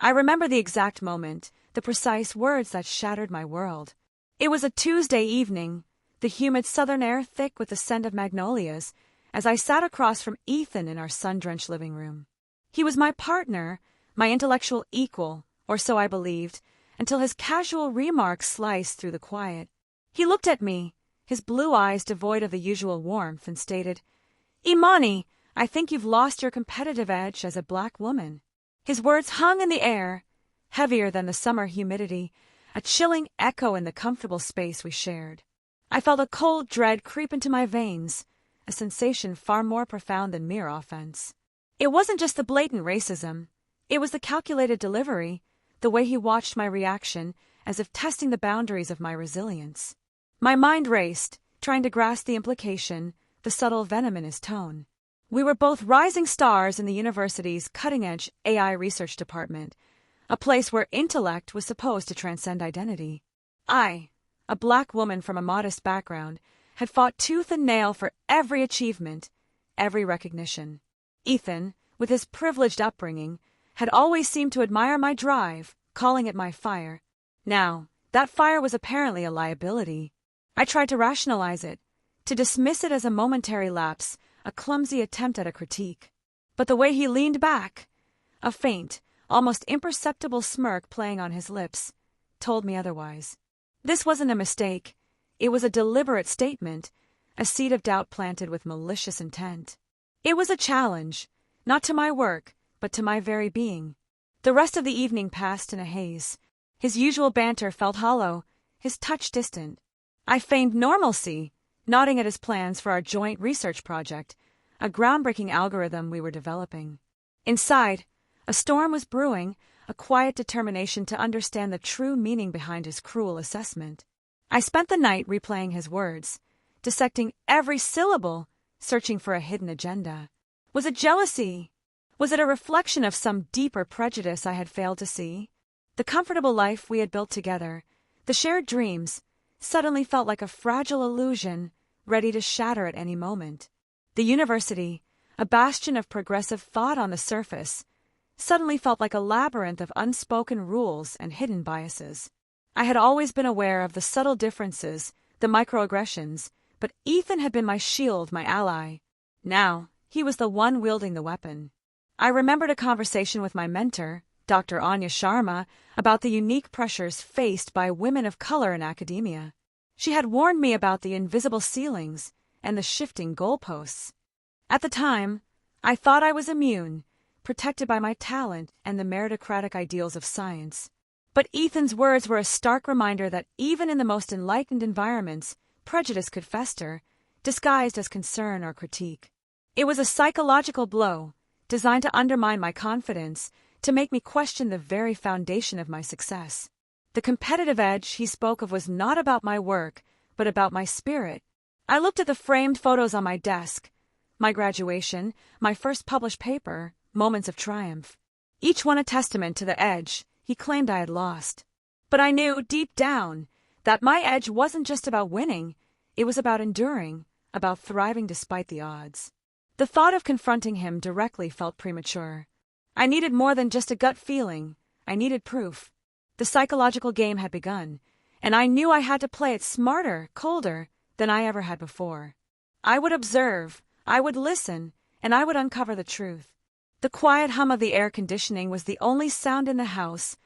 I remember the exact moment, the precise words that shattered my world. It was a Tuesday evening, the humid southern air thick with the scent of magnolias, as I sat across from Ethan in our sun-drenched living room. He was my partner, my intellectual equal, or so I believed, until his casual remarks sliced through the quiet. He looked at me, his blue eyes devoid of the usual warmth, and stated, "Imani, I think you've lost your competitive edge as a black woman." His words hung in the air, heavier than the summer humidity, a chilling echo in the comfortable space we shared. I felt a cold dread creep into my veins, a sensation far more profound than mere offense. It wasn't just the blatant racism. It was the calculated delivery, the way he watched my reaction, as if testing the boundaries of my resilience. My mind raced, trying to grasp the implication, the subtle venom in his tone. We were both rising stars in the university's cutting-edge AI research department, a place where intellect was supposed to transcend identity. I, a black woman from a modest background, had fought tooth and nail for every achievement, every recognition. Ethan, with his privileged upbringing, had always seemed to admire my drive, calling it my fire. Now, that fire was apparently a liability. I tried to rationalize it, to dismiss it as a momentary lapse, a clumsy attempt at a critique. But the way he leaned back, a faint, almost imperceptible smirk playing on his lips, told me otherwise. This wasn't a mistake. It was a deliberate statement, a seed of doubt planted with malicious intent. It was a challenge, not to my work, but to my very being. The rest of the evening passed in a haze. His usual banter felt hollow, his touch distant. I feigned normalcy, nodding at his plans for our joint research project, a groundbreaking algorithm we were developing. Inside, a storm was brewing, a quiet determination to understand the true meaning behind his cruel assessment. I spent the night replaying his words, dissecting every syllable, searching for a hidden agenda. Was it jealousy? Was it a reflection of some deeper prejudice I had failed to see? The comfortable life we had built together, the shared dreams, suddenly felt like a fragile illusion, ready to shatter at any moment. The university, a bastion of progressive thought on the surface, suddenly felt like a labyrinth of unspoken rules and hidden biases. I had always been aware of the subtle differences, the microaggressions, but Ethan had been my shield, my ally. Now, he was the one wielding the weapon. I remembered a conversation with my mentor, Dr. Anya Sharma, about the unique pressures faced by women of color in academia. She had warned me about the invisible ceilings and the shifting goalposts. At the time, I thought I was immune, protected by my talent and the meritocratic ideals of science. But Ethan's words were a stark reminder that even in the most enlightened environments, prejudice could fester, disguised as concern or critique. It was a psychological blow, designed to undermine my confidence, to make me question the very foundation of my success. The competitive edge he spoke of was not about my work, but about my spirit. I looked at the framed photos on my desk, my graduation, my first published paper, moments of triumph. Each one a testament to the edge he claimed I had lost. But I knew, deep down, that my edge wasn't just about winning, it was about enduring, about thriving despite the odds. The thought of confronting him directly felt premature. I needed more than just a gut feeling. I needed proof. The psychological game had begun, and I knew I had to play it smarter, colder, than I ever had before. I would observe, I would listen, and I would uncover the truth. The quiet hum of the air conditioning was the only sound in the house,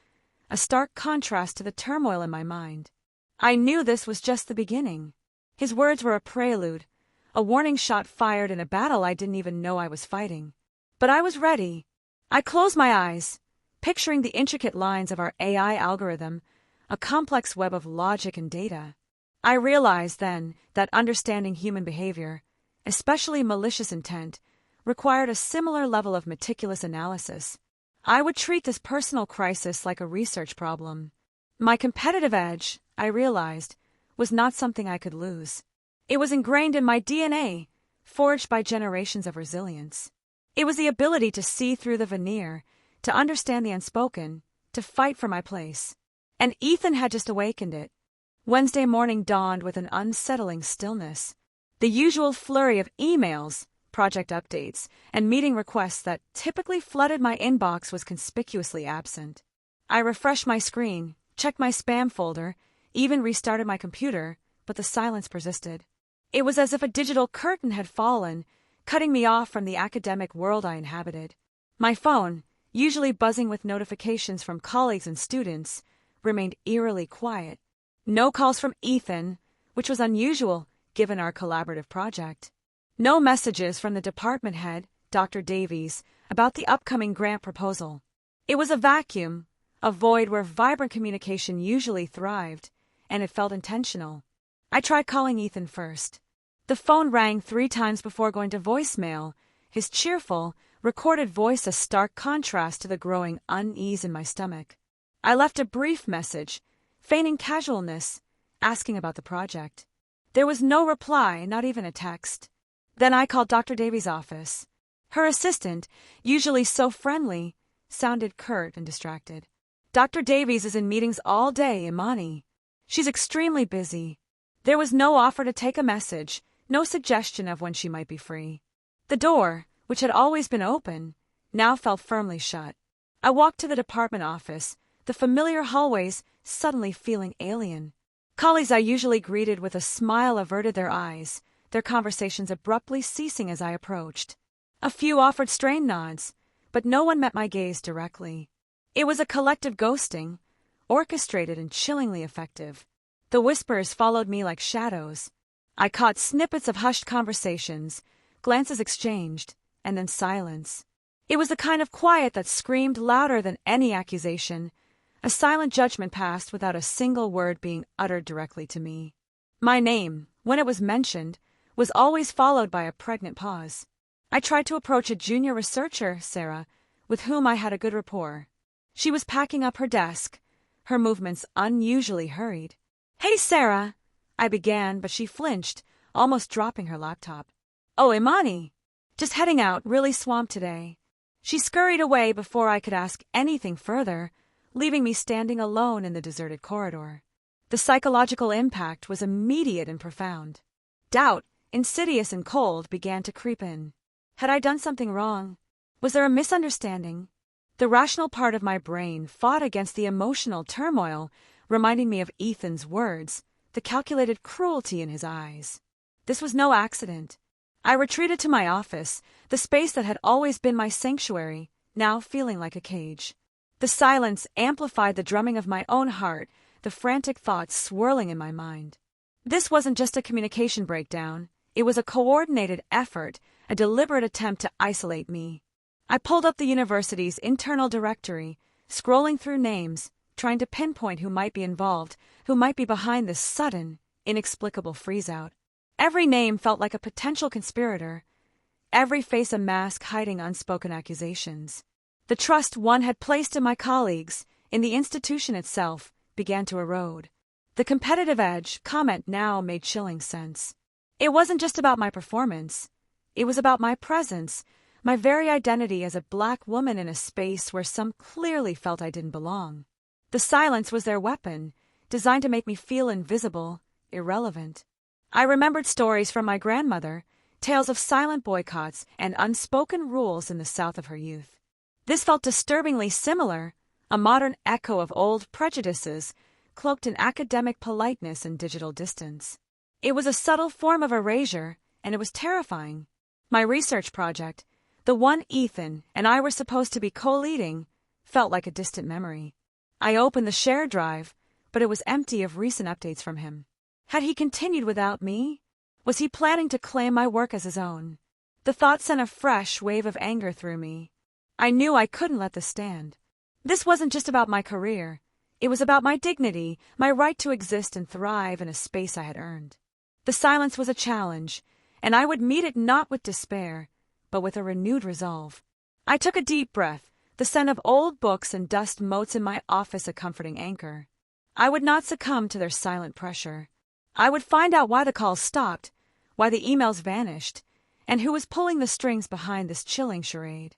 a stark contrast to the turmoil in my mind. I knew this was just the beginning. His words were a prelude, a warning shot fired in a battle I didn't even know I was fighting. But I was ready. I closed my eyes, picturing the intricate lines of our AI algorithm, a complex web of logic and data. I realized then that understanding human behavior, especially malicious intent, required a similar level of meticulous analysis. I would treat this personal crisis like a research problem. My competitive edge, I realized, was not something I could lose. It was ingrained in my DNA, forged by generations of resilience. It was the ability to see through the veneer, to understand the unspoken, to fight for my place. And Ethan had just awakened it. Wednesday morning dawned with an unsettling stillness. The usual flurry of emails, project updates, and meeting requests that typically flooded my inbox was conspicuously absent. I refreshed my screen, checked my spam folder, even restarted my computer, but the silence persisted. It was as if a digital curtain had fallen, cutting me off from the academic world I inhabited. My phone, usually buzzing with notifications from colleagues and students, remained eerily quiet. No calls from Ethan, which was unusual given our collaborative project. No messages from the department head, Dr. Davies, about the upcoming grant proposal. It was a vacuum, a void where vibrant communication usually thrived, and it felt intentional. I tried calling Ethan first. The phone rang 3 times before going to voicemail, his cheerful, recorded voice a stark contrast to the growing unease in my stomach. I left a brief message, feigning casualness, asking about the project. There was no reply, not even a text. Then I called Dr. Davies' office. Her assistant, usually so friendly, sounded curt and distracted. Dr. Davies is in meetings all day, Imani. She's extremely busy. There was no offer to take a message, no suggestion of when she might be free. The door, which had always been open, now felt firmly shut. I walked to the department office, the familiar hallways suddenly feeling alien. Colleagues I usually greeted with a smile averted their eyes, their conversations abruptly ceasing as I approached. A few offered strained nods, but no one met my gaze directly. It was a collective ghosting, orchestrated and chillingly effective. The whispers followed me like shadows. I caught snippets of hushed conversations, glances exchanged, and then silence. It was the kind of quiet that screamed louder than any accusation. A silent judgment passed without a single word being uttered directly to me. My name, when it was mentioned, was always followed by a pregnant pause. I tried to approach a junior researcher, Sarah, with whom I had a good rapport. She was packing up her desk, her movements unusually hurried. "Hey, Sarah," I began, but she flinched, almost dropping her laptop. "Oh, Imani. Just heading out, really swamped today." She scurried away before I could ask anything further, leaving me standing alone in the deserted corridor. The psychological impact was immediate and profound. Doubt, insidious and cold, began to creep in. Had I done something wrong? Was there a misunderstanding? The rational part of my brain fought against the emotional turmoil, reminding me of Ethan's words, the calculated cruelty in his eyes. This was no accident. I retreated to my office, the space that had always been my sanctuary, now feeling like a cage. The silence amplified the drumming of my own heart, the frantic thoughts swirling in my mind. This wasn't just a communication breakdown. It was a coordinated effort, a deliberate attempt to isolate me. I pulled up the university's internal directory, scrolling through names, trying to pinpoint who might be involved, who might be behind this sudden, inexplicable freeze-out. Every name felt like a potential conspirator, every face a mask hiding unspoken accusations. The trust one had placed in my colleagues, in the institution itself, began to erode. The competitive edge comment now made chilling sense. It wasn't just about my performance. It was about my presence, my very identity as a Black woman in a space where some clearly felt I didn't belong. The silence was their weapon, designed to make me feel invisible, irrelevant. I remembered stories from my grandmother, tales of silent boycotts and unspoken rules in the South of her youth. This felt disturbingly similar, a modern echo of old prejudices, cloaked in academic politeness and digital distance. It was a subtle form of erasure, and it was terrifying. My research project, the one Ethan and I were supposed to be co-leading, felt like a distant memory. I opened the shared drive, but it was empty of recent updates from him. Had he continued without me? Was he planning to claim my work as his own? The thought sent a fresh wave of anger through me. I knew I couldn't let this stand. This wasn't just about my career. It was about my dignity, my right to exist and thrive in a space I had earned. The silence was a challenge, and I would meet it not with despair, but with a renewed resolve. I took a deep breath, the scent of old books and dust motes in my office a comforting anchor. I would not succumb to their silent pressure. I would find out why the calls stopped, why the emails vanished, and who was pulling the strings behind this chilling charade.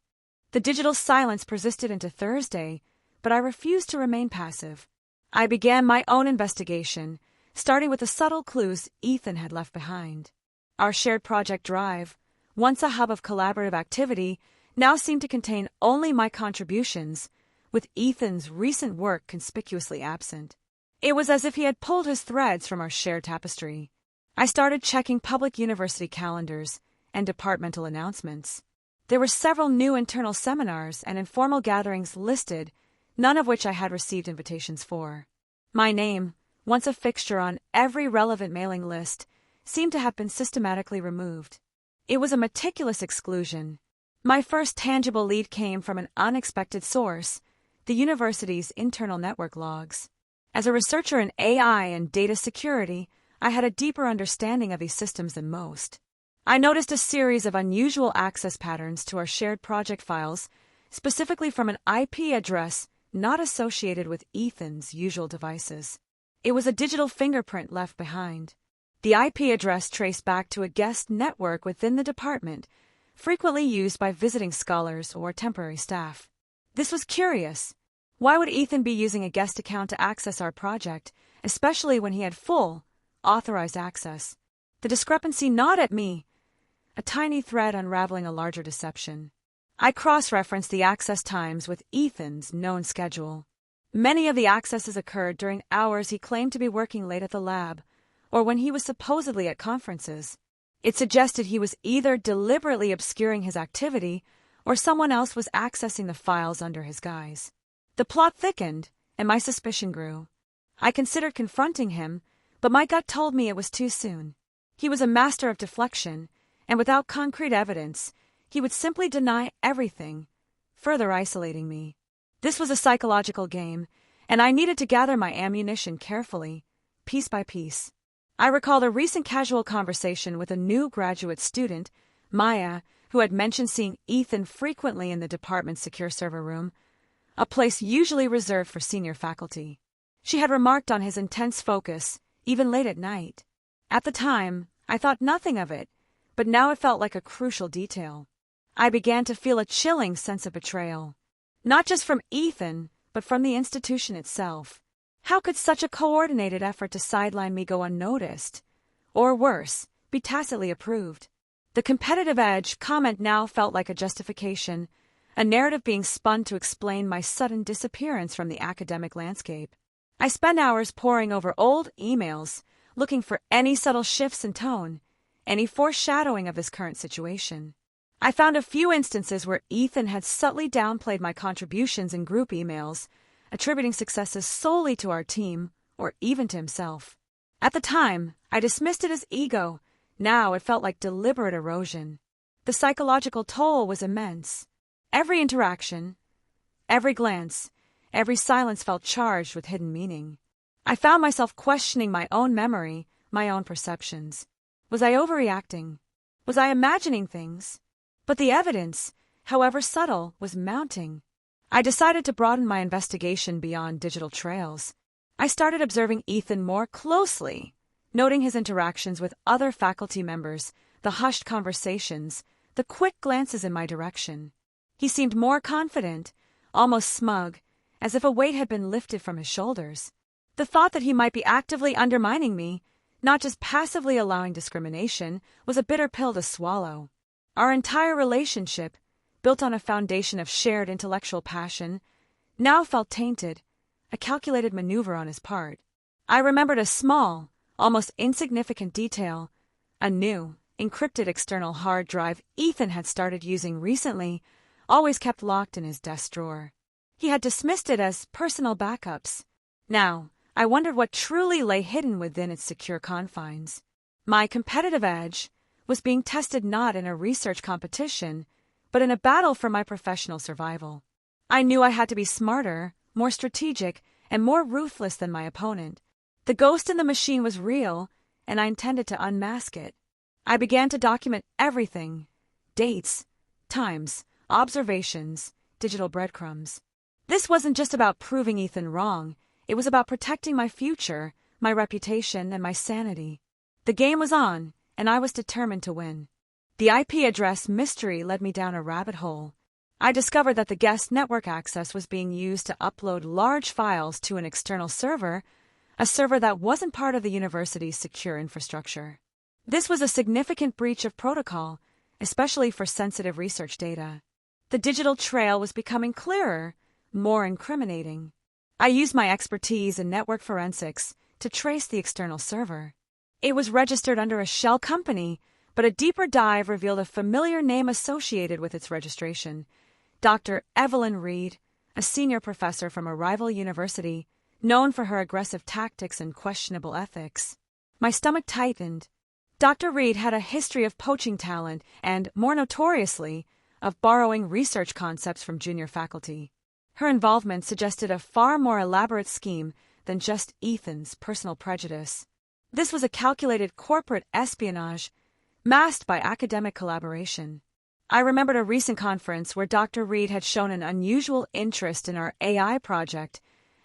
The digital silence persisted into Thursday, but I refused to remain passive. I began my own investigation, starting with the subtle clues Ethan had left behind. Our shared project drive, once a hub of collaborative activity, now seemed to contain only my contributions, with Ethan's recent work conspicuously absent. It was as if he had pulled his threads from our shared tapestry. I started checking public university calendars and departmental announcements. There were several new internal seminars and informal gatherings listed, none of which I had received invitations for. My name, once a fixture on every relevant mailing list, seemed to have been systematically removed. It was a meticulous exclusion. My first tangible lead came from an unexpected source, the university's internal network logs. As a researcher in AI and data security, I had a deeper understanding of these systems than most. I noticed a series of unusual access patterns to our shared project files, specifically from an IP address not associated with Ethan's usual devices. It was a digital fingerprint left behind. The IP address traced back to a guest network within the department, frequently used by visiting scholars or temporary staff. This was curious. Why would Ethan be using a guest account to access our project, especially when he had full, authorized access? The discrepancy gnawed at me, a tiny thread unraveling a larger deception. I cross-referenced the access times with Ethan's known schedule. Many of the accesses occurred during hours he claimed to be working late at the lab, or when he was supposedly at conferences. It suggested he was either deliberately obscuring his activity or someone else was accessing the files under his guise. The plot thickened, and my suspicion grew. I considered confronting him, but my gut told me it was too soon. He was a master of deflection, and without concrete evidence, he would simply deny everything, further isolating me. This was a psychological game, and I needed to gather my ammunition carefully, piece by piece. I recalled a recent casual conversation with a new graduate student, Maya, who had mentioned seeing Ethan frequently in the department's secure server room, a place usually reserved for senior faculty. She had remarked on his intense focus, even late at night. At the time, I thought nothing of it, but now it felt like a crucial detail. I began to feel a chilling sense of betrayal, not just from Ethan, but from the institution itself. How could such a coordinated effort to sideline me go unnoticed? Or worse, be tacitly approved? The competitive edge comment now felt like a justification, a narrative being spun to explain my sudden disappearance from the academic landscape. I spent hours poring over old emails, looking for any subtle shifts in tone, any foreshadowing of his current situation. I found a few instances where Ethan had subtly downplayed my contributions in group emails, attributing successes solely to our team, or even to himself. At the time, I dismissed it as ego. Now it felt like deliberate erosion. The psychological toll was immense. Every interaction, every glance, every silence felt charged with hidden meaning. I found myself questioning my own memory, my own perceptions. Was I overreacting? Was I imagining things? But the evidence, however subtle, was mounting. I decided to broaden my investigation beyond digital trails. I started observing Ethan more closely, noting his interactions with other faculty members, the hushed conversations, the quick glances in my direction. He seemed more confident, almost smug, as if a weight had been lifted from his shoulders. The thought that he might be actively undermining me, not just passively allowing discrimination, was a bitter pill to swallow. Our entire relationship, built on a foundation of shared intellectual passion, now felt tainted, a calculated maneuver on his part. I remembered a small, almost insignificant detail, a new, encrypted external hard drive Ethan had started using recently, always kept locked in his desk drawer. He had dismissed it as personal backups. Now, I wondered what truly lay hidden within its secure confines. My competitive edge was being tested not in a research competition, but in a battle for my professional survival. I knew I had to be smarter, more strategic, and more ruthless than my opponent. The ghost in the machine was real, and I intended to unmask it. I began to document everything: dates, times, observations, digital breadcrumbs. This wasn't just about proving Ethan wrong. It was about protecting my future, my reputation, and my sanity. The game was on, and I was determined to win. The IP address mystery led me down a rabbit hole. I discovered that the guest network access was being used to upload large files to an external server, a server that wasn't part of the university's secure infrastructure. This was a significant breach of protocol, especially for sensitive research data. The digital trail was becoming clearer, more incriminating. I used my expertise in network forensics to trace the external server. It was registered under a shell company, but a deeper dive revealed a familiar name associated with its registration: Dr. Evelyn Reed, a senior professor from a rival university, known for her aggressive tactics and questionable ethics. My stomach tightened. Dr. Reed had a history of poaching talent and, more notoriously, of borrowing research concepts from junior faculty. Her involvement suggested a far more elaborate scheme than just Ethan's personal prejudice. This was a calculated corporate espionage masked by academic collaboration. I remembered a recent conference where Dr. Reed had shown an unusual interest in our AI project,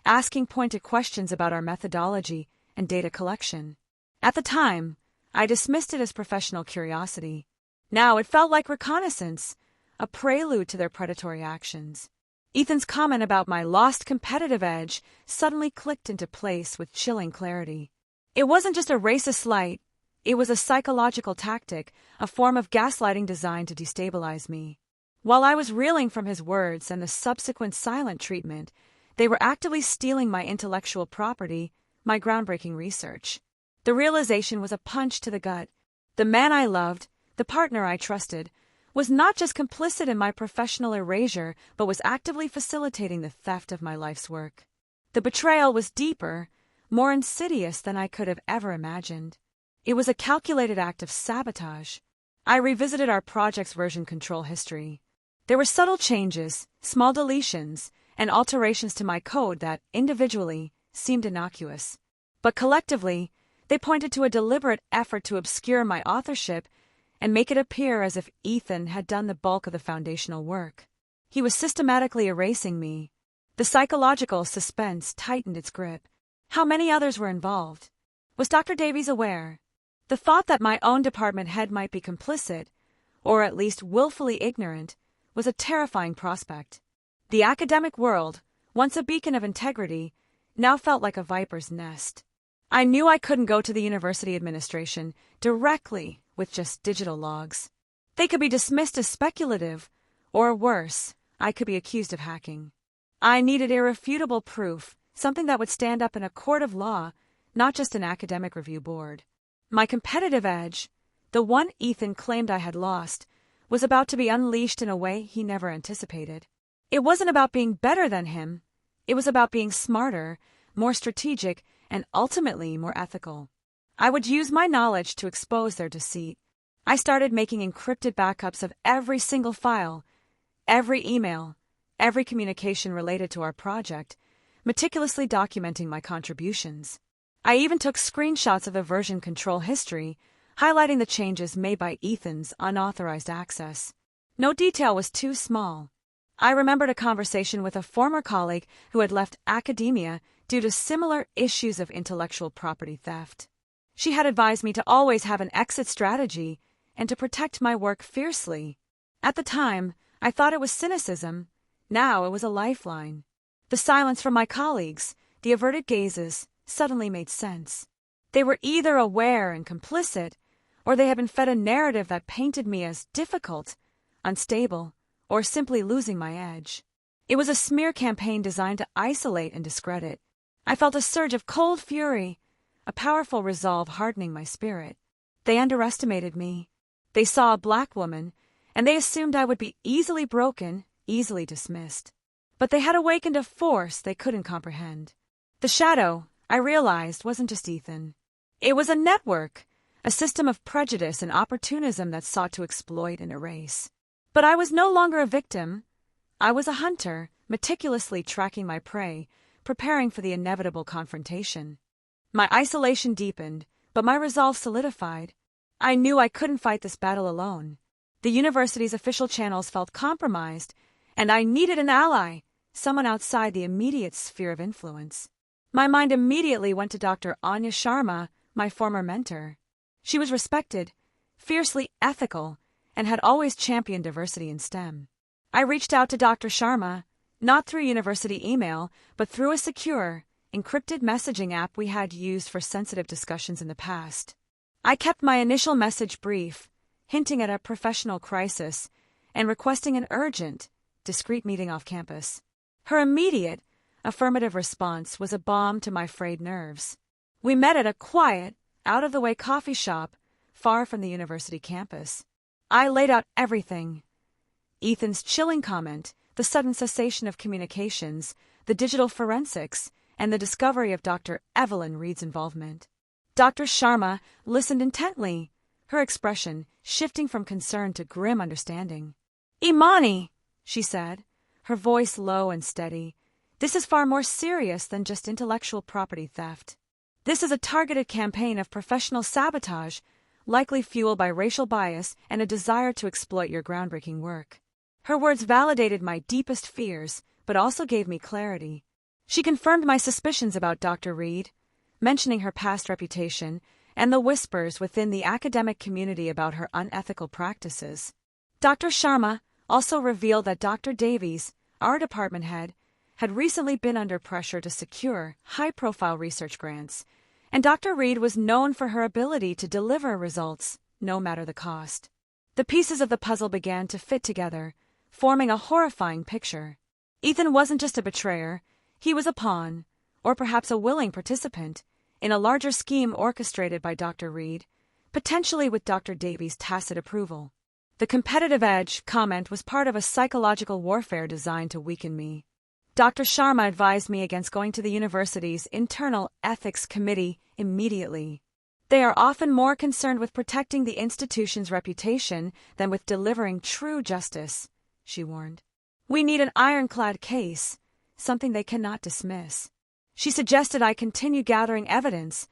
asking pointed questions about our methodology and data collection. At the time, I dismissed it as professional curiosity. Now it felt like reconnaissance, a prelude to their predatory actions. Ethan's comment about my lost competitive edge suddenly clicked into place with chilling clarity. It wasn't just a racist slight, it was a psychological tactic, a form of gaslighting designed to destabilize me. While I was reeling from his words and the subsequent silent treatment, they were actively stealing my intellectual property, my groundbreaking research. The realization was a punch to the gut. The man I loved, the partner I trusted, was not just complicit in my professional erasure, but was actively facilitating the theft of my life's work. The betrayal was deeper, more insidious than I could have ever imagined. It was a calculated act of sabotage. I revisited our project's version control history. There were subtle changes, small deletions, and alterations to my code that, individually, seemed innocuous. But collectively, they pointed to a deliberate effort to obscure my authorship and make it appear as if Ethan had done the bulk of the foundational work. He was systematically erasing me. The psychological suspense tightened its grip. How many others were involved? Was Dr. Davies aware? The thought that my own department head might be complicit, or at least willfully ignorant, was a terrifying prospect. The academic world, once a beacon of integrity, now felt like a viper's nest. I knew I couldn't go to the university administration directly with just digital logs. They could be dismissed as speculative, or worse, I could be accused of hacking. I needed irrefutable proof, something that would stand up in a court of law, not just an academic review board. My competitive edge, the one Ethan claimed I had lost, was about to be unleashed in a way he never anticipated. It wasn't about being better than him. It was about being smarter, more strategic, and ultimately more ethical. I would use my knowledge to expose their deceit. I started making encrypted backups of every single file, every email, every communication related to our project, meticulously documenting my contributions. I even took screenshots of the version control history, highlighting the changes made by Ethan's unauthorized access. No detail was too small. I remembered a conversation with a former colleague who had left academia due to similar issues of intellectual property theft. She had advised me to always have an exit strategy and to protect my work fiercely. At the time, I thought it was cynicism. Now it was a lifeline. The silence from my colleagues, the averted gazes, suddenly made sense. They were either aware and complicit, or they had been fed a narrative that painted me as difficult, unstable, or simply losing my edge. It was a smear campaign designed to isolate and discredit. I felt a surge of cold fury, a powerful resolve hardening my spirit. They underestimated me. They saw a black woman, and they assumed I would be easily broken, easily dismissed. But they had awakened a force they couldn't comprehend. The shadow, I realized, wasn't just Ethan. It was a network, a system of prejudice and opportunism that sought to exploit and erase. But I was no longer a victim. I was a hunter, meticulously tracking my prey, preparing for the inevitable confrontation. My isolation deepened, but my resolve solidified. I knew I couldn't fight this battle alone. The university's official channels felt compromised, and I needed an ally, someone outside the immediate sphere of influence. My mind immediately went to Dr. Anya Sharma, my former mentor. She was respected, fiercely ethical, and had always championed diversity in STEM. I reached out to Dr. Sharma, not through university email, but through a secure, encrypted messaging app we had used for sensitive discussions in the past. I kept my initial message brief, hinting at a professional crisis and requesting an urgent, discreet meeting off campus. Her immediate, affirmative response was a balm to my frayed nerves. We met at a quiet, out-of-the-way coffee shop far from the university campus. I laid out everything. Ethan's chilling comment, the sudden cessation of communications, the digital forensics, and the discovery of Dr. Evelyn Reed's involvement. Dr. Sharma listened intently, her expression shifting from concern to grim understanding. "Imani," she said, her voice low and steady, "this is far more serious than just intellectual property theft. This is a targeted campaign of professional sabotage, likely fueled by racial bias and a desire to exploit your groundbreaking work." Her words validated my deepest fears, but also gave me clarity. She confirmed my suspicions about Dr. Reed, mentioning her past reputation and the whispers within the academic community about her unethical practices. Dr. Sharma also revealed that Dr. Davies, our department head, had recently been under pressure to secure high-profile research grants, and Dr. Reed was known for her ability to deliver results, no matter the cost. The pieces of the puzzle began to fit together, forming a horrifying picture. Ethan wasn't just a betrayer, he was a pawn, or perhaps a willing participant, in a larger scheme orchestrated by Dr. Reed, potentially with Dr. Davies' tacit approval. The competitive edge comment was part of a psychological warfare designed to weaken me. Dr. Sharma advised me against going to the university's internal ethics committee immediately. They are often more concerned with protecting the institution's reputation than with delivering true justice, she warned. We need an ironclad case, something they cannot dismiss. She suggested I continue gathering evidence,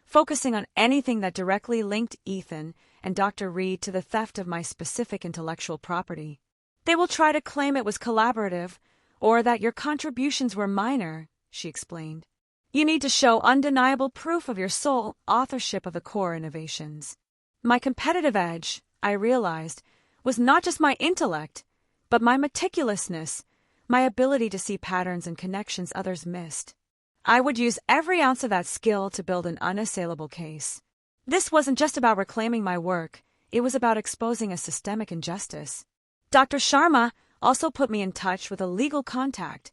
focusing on anything that directly linked Ethan and Dr. Reed to the theft of my specific intellectual property. They will try to claim it was collaborative, or that your contributions were minor, she explained. You need to show undeniable proof of your sole authorship of the core innovations. My competitive edge, I realized, was not just my intellect, but my meticulousness, my ability to see patterns and connections others missed. I would use every ounce of that skill to build an unassailable case. This wasn't just about reclaiming my work, it was about exposing a systemic injustice. Dr. Sharma also put me in touch with a legal contact,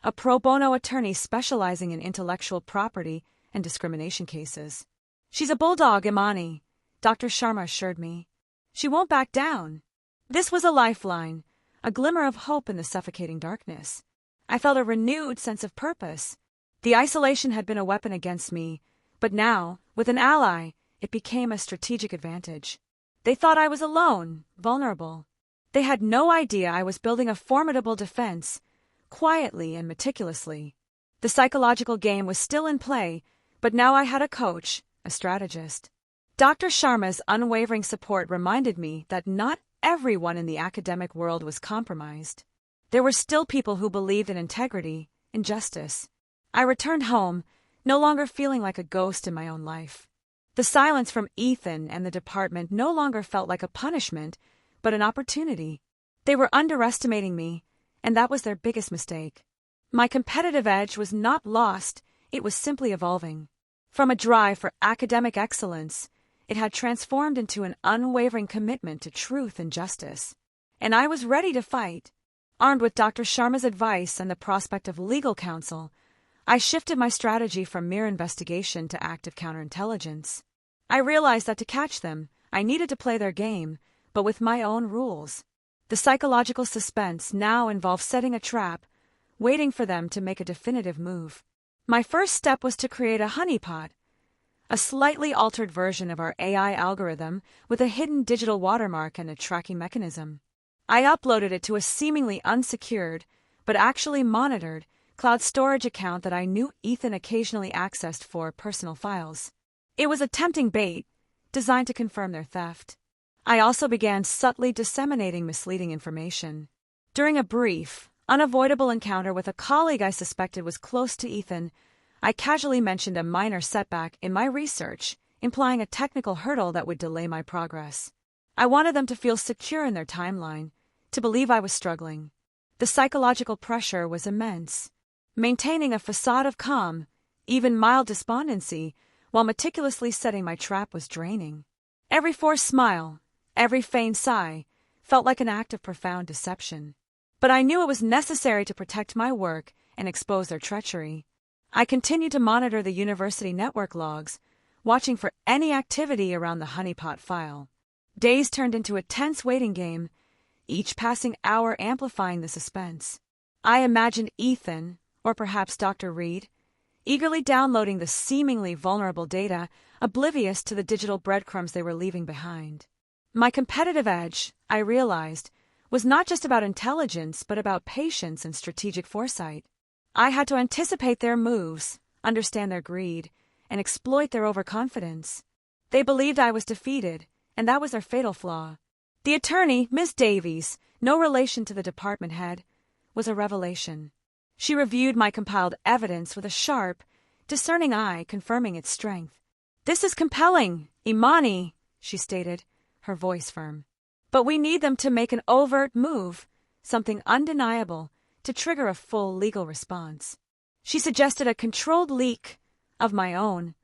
a pro bono attorney specializing in intellectual property and discrimination cases. She's a bulldog, Imani, Dr. Sharma assured me. She won't back down. This was a lifeline, a glimmer of hope in the suffocating darkness. I felt a renewed sense of purpose. The isolation had been a weapon against me, but now, with an ally, it became a strategic advantage. They thought I was alone, vulnerable. They had no idea I was building a formidable defense, quietly and meticulously. The psychological game was still in play, but now I had a coach, a strategist. Dr. Sharma's unwavering support reminded me that not everyone in the academic world was compromised. There were still people who believed in integrity, in justice. I returned home, no longer feeling like a ghost in my own life. The silence from Ethan and the department no longer felt like a punishment, but an opportunity. They were underestimating me, and that was their biggest mistake. My competitive edge was not lost, it was simply evolving. From a drive for academic excellence, it had transformed into an unwavering commitment to truth and justice. And I was ready to fight. Armed with Dr. Sharma's advice and the prospect of legal counsel, I shifted my strategy from mere investigation to active counterintelligence. I realized that to catch them, I needed to play their game, but with my own rules. The psychological suspense now involved setting a trap, waiting for them to make a definitive move. My first step was to create a honeypot, a slightly altered version of our AI algorithm with a hidden digital watermark and a tracking mechanism. I uploaded it to a seemingly unsecured, but actually monitored, cloud storage account that I knew Ethan occasionally accessed for personal files. It was a tempting bait, designed to confirm their theft. I also began subtly disseminating misleading information. During a brief, unavoidable encounter with a colleague I suspected was close to Ethan, I casually mentioned a minor setback in my research, implying a technical hurdle that would delay my progress. I wanted them to feel secure in their timeline, to believe I was struggling. The psychological pressure was immense. Maintaining a facade of calm, even mild despondency, while meticulously setting my trap was draining. Every forced smile, Every feigned sigh felt like an act of profound deception. But I knew it was necessary to protect my work and expose their treachery. I continued to monitor the university network logs, watching for any activity around the honeypot file. Days turned into a tense waiting game, each passing hour amplifying the suspense. I imagined Ethan, or perhaps Dr. Reed, eagerly downloading the seemingly vulnerable data, oblivious to the digital breadcrumbs they were leaving behind. My competitive edge, I realized, was not just about intelligence but about patience and strategic foresight. I had to anticipate their moves, understand their greed, and exploit their overconfidence. They believed I was defeated, and that was their fatal flaw. The attorney, Miss Davies, no relation to the department head, was a revelation. She reviewed my compiled evidence with a sharp, discerning eye, confirming its strength. "This is compelling, Imani," she stated, her voice firm. "But we need them to make an overt move, something undeniable, to trigger a full legal response." She suggested a controlled leak of my own,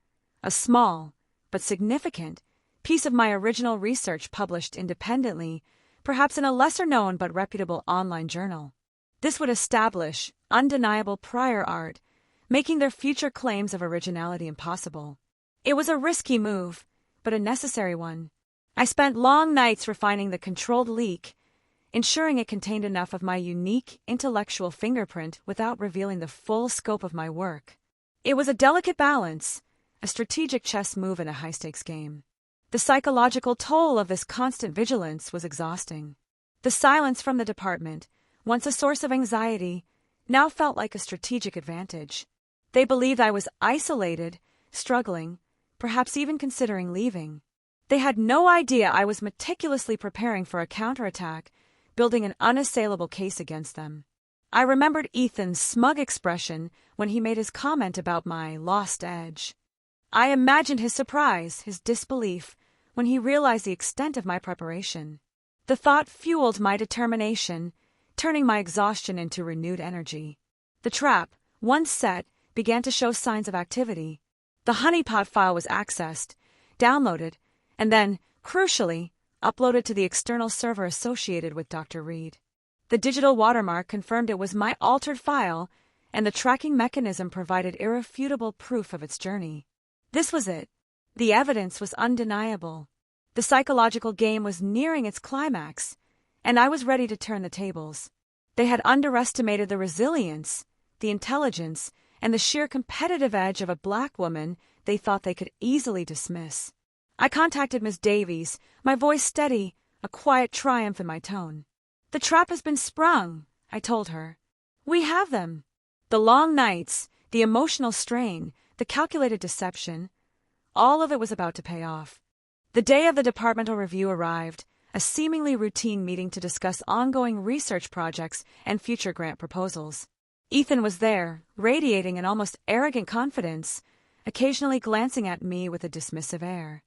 a small, but significant, piece of my original research published independently, perhaps in a lesser-known but reputable online journal. This would establish undeniable prior art, making their future claims of originality impossible. It was a risky move, but a necessary one. I spent long nights refining the controlled leak, ensuring it contained enough of my unique intellectual fingerprint without revealing the full scope of my work. It was a delicate balance, a strategic chess move in a high-stakes game. The psychological toll of this constant vigilance was exhausting. The silence from the department, once a source of anxiety, now felt like a strategic advantage. They believed I was isolated, struggling, perhaps even considering leaving. They had no idea I was meticulously preparing for a counterattack, building an unassailable case against them. I remembered Ethan's smug expression when he made his comment about my lost edge. I imagined his surprise, his disbelief, when he realized the extent of my preparation. The thought fueled my determination, turning my exhaustion into renewed energy. The trap, once set, began to show signs of activity. The honeypot file was accessed, downloaded, and then, crucially, uploaded to the external server associated with Dr. Reed. The digital watermark confirmed it was my altered file, and the tracking mechanism provided irrefutable proof of its journey. This was it. The evidence was undeniable. The psychological game was nearing its climax, and I was ready to turn the tables. They had underestimated the resilience, the intelligence, and the sheer competitive edge of a black woman they thought they could easily dismiss. I contacted Miss Davies, my voice steady, a quiet triumph in my tone. "The trap has been sprung," I told her. "We have them." The long nights, the emotional strain, the calculated deception, all of it was about to pay off. The day of the departmental review arrived, a seemingly routine meeting to discuss ongoing research projects and future grant proposals. Ethan was there, radiating an almost arrogant confidence, occasionally glancing at me with a dismissive air.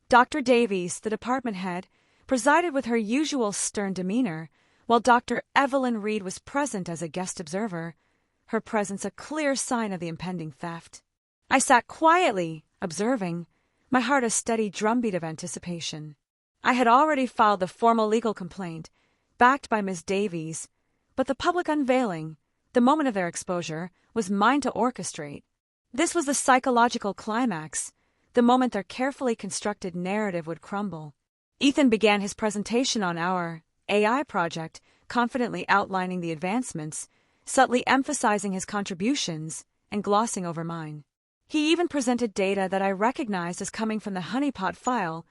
Dr. Davies, the department head, presided with her usual stern demeanor, while Dr. Evelyn Reed was present as a guest observer, her presence a clear sign of the impending theft. I sat quietly, observing, my heart a steady drumbeat of anticipation. I had already filed the formal legal complaint, backed by Miss Davies, but the public unveiling, the moment of their exposure, was mine to orchestrate. This was the psychological climax, the moment their carefully constructed narrative would crumble. Ethan began his presentation on our AI project, confidently outlining the advancements, subtly emphasizing his contributions, and glossing over mine. He even presented data that I recognized as coming from the honeypot file,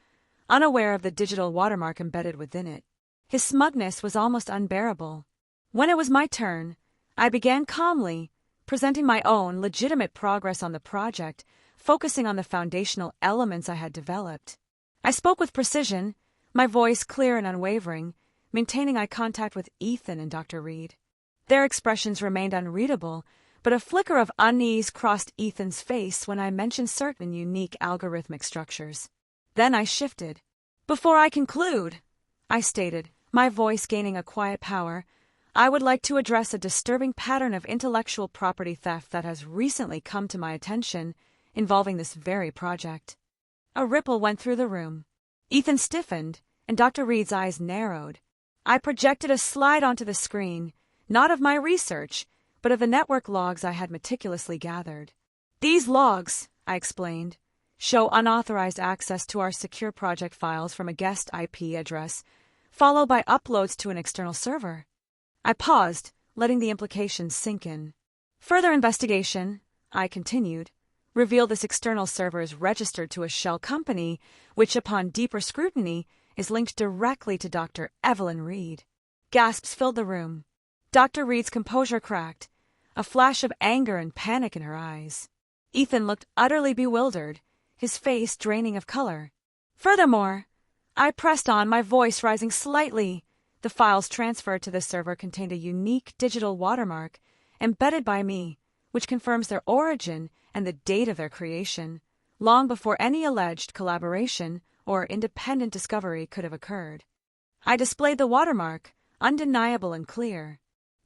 unaware of the digital watermark embedded within it. His smugness was almost unbearable. When it was my turn, I began calmly, presenting my own legitimate progress on the project, focusing on the foundational elements I had developed. I spoke with precision, my voice clear and unwavering, maintaining eye contact with Ethan and Dr. Reed. Their expressions remained unreadable, but a flicker of unease crossed Ethan's face when I mentioned certain unique algorithmic structures. Then I shifted. "Before I conclude," I stated, my voice gaining a quiet power, "I would like to address a disturbing pattern of intellectual property theft that has recently come to my attention involving this very project." A ripple went through the room. Ethan stiffened, and Dr. Reed's eyes narrowed. I projected a slide onto the screen, not of my research, but of the network logs I had meticulously gathered. These logs, I explained, show unauthorized access to our secure project files from a guest IP address, followed by uploads to an external server. I paused, letting the implications sink in. Further investigation, I continued, revealed this external server is registered to a shell company, which upon deeper scrutiny is linked directly to Dr. Evelyn Reed. Gasps filled the room. Dr. Reed's composure cracked, a flash of anger and panic in her eyes. Ethan looked utterly bewildered, his face draining of color. Furthermore, I pressed on, my voice rising slightly. The files transferred to the server contained a unique digital watermark, embedded by me, which confirms their origin and the date of their creation, long before any alleged collaboration or independent discovery could have occurred. I displayed the watermark, undeniable and clear.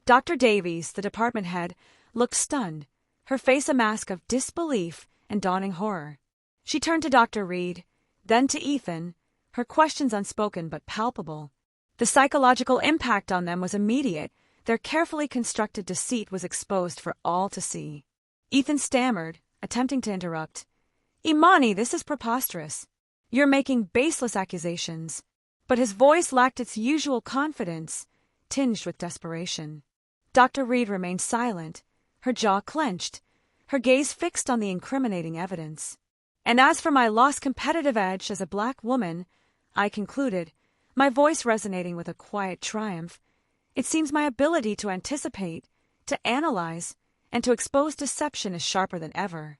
Dr. Davies, the department head, looked stunned, her face a mask of disbelief and dawning horror. She turned to Dr. Reed, then to Ethan, her questions unspoken but palpable. The psychological impact on them was immediate. Their carefully constructed deceit was exposed for all to see. Ethan stammered, attempting to interrupt. "Imani, this is preposterous. You're making baseless accusations." But his voice lacked its usual confidence, tinged with desperation. Dr. Reed remained silent, her jaw clenched, her gaze fixed on the incriminating evidence. And as for my lost competitive edge as a black woman, I concluded, my voice resonating with a quiet triumph, it seems my ability to anticipate, to analyze, and to expose deception is sharper than ever.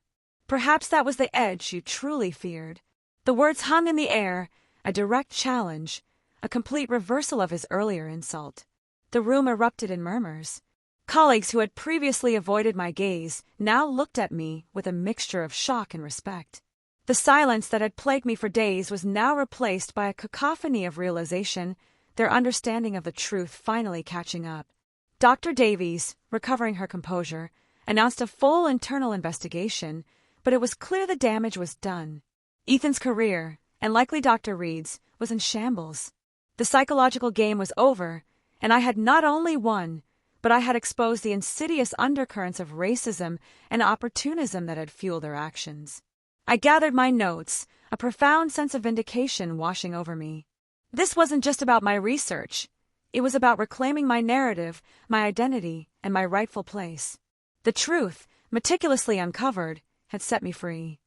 Perhaps that was the edge you truly feared. The words hung in the air, a direct challenge, a complete reversal of his earlier insult. The room erupted in murmurs. Colleagues who had previously avoided my gaze now looked at me with a mixture of shock and respect. The silence that had plagued me for days was now replaced by a cacophony of realization, their understanding of the truth finally catching up. Dr. Davies, recovering her composure, announced a full internal investigation, but it was clear the damage was done. Ethan's career, and likely Dr. Reed's, was in shambles. The psychological game was over, and I had not only won, but I had exposed the insidious undercurrents of racism and opportunism that had fueled their actions. I gathered my notes, a profound sense of vindication washing over me. This wasn't just about my research. It was about reclaiming my narrative, my identity, and my rightful place. The truth, meticulously uncovered, had set me free.